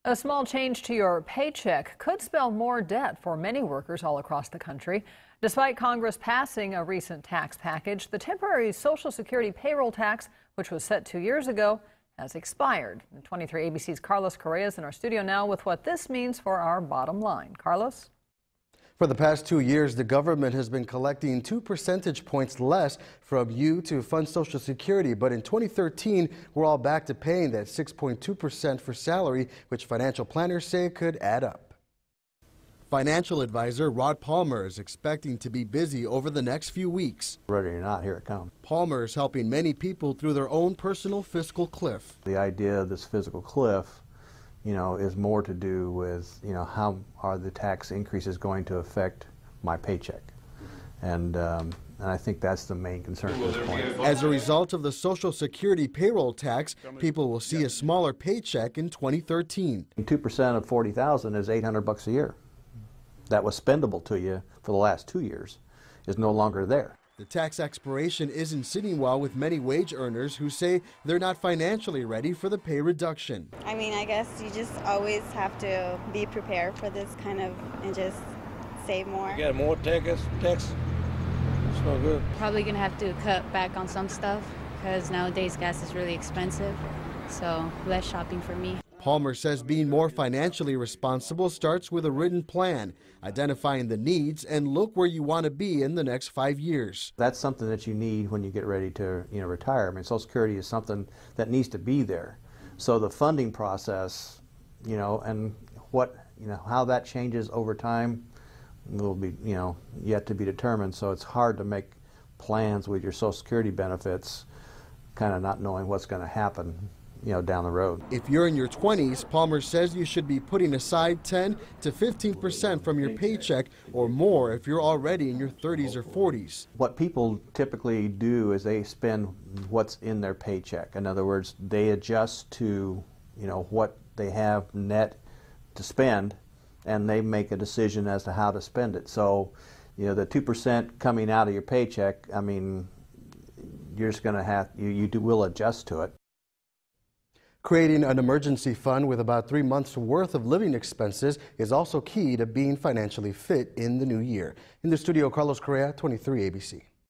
A small change to your paycheck could spell more debt for many workers all across the country. Despite Congress passing a recent tax package, the temporary Social Security payroll tax, which was set 2 years ago, has expired. 23 ABC's Carlos Correa is in our studio now with what this means for our bottom line. Carlos? For the past 2 years, the government has been collecting 2 percentage points less from you to fund Social Security. But in 2013, we're all back to paying that 6.2% for salary, which financial planners say could add up. Financial advisor Rod Palmer is expecting to be busy over the next few weeks. Ready or not, here it comes. Palmer is helping many people through their own personal fiscal cliff. The idea of this fiscal cliff, is more to do with, how are the tax increases going to affect my paycheck? And I think that's the main concern at this point. As a result of the Social Security payroll tax, people will see a smaller paycheck in 2013. 2% of $40,000 is $800 a year. That was spendable to you for the last 2 years is no longer there. The tax expiration isn't sitting well with many wage earners who say they're not financially ready for the pay reduction. I mean, I guess you just always have to be prepared for this kind of and just save more. You got more tax. It's no good. Probably going to have to cut back on some stuff because nowadays gas is really expensive, so less shopping for me. Palmer says being more financially responsible starts with a written plan, identifying the needs and look where you want to be in the next 5 years. That's something that you need when you get ready to retire. I mean, Social Security is something that needs to be there. So the funding process, and how that changes over time will be, yet to be determined. So it's hard to make plans with your Social Security benefits, kind of not knowing what's going to happen down the road. If you're in your 20s, Palmer says you should be putting aside 10 to 15% from your paycheck or more if you're already in your 30s or 40s. What people typically do is they spend what's in their paycheck. In other words, they adjust to what they have net to spend, and they make a decision as to how to spend it. So, the 2% coming out of your paycheck, I mean, you're just going to have, you will adjust to it. Creating an emergency fund with about 3 months' worth of living expenses is also key to being financially fit in the new year. In the studio, Carlos Correa, 23 ABC.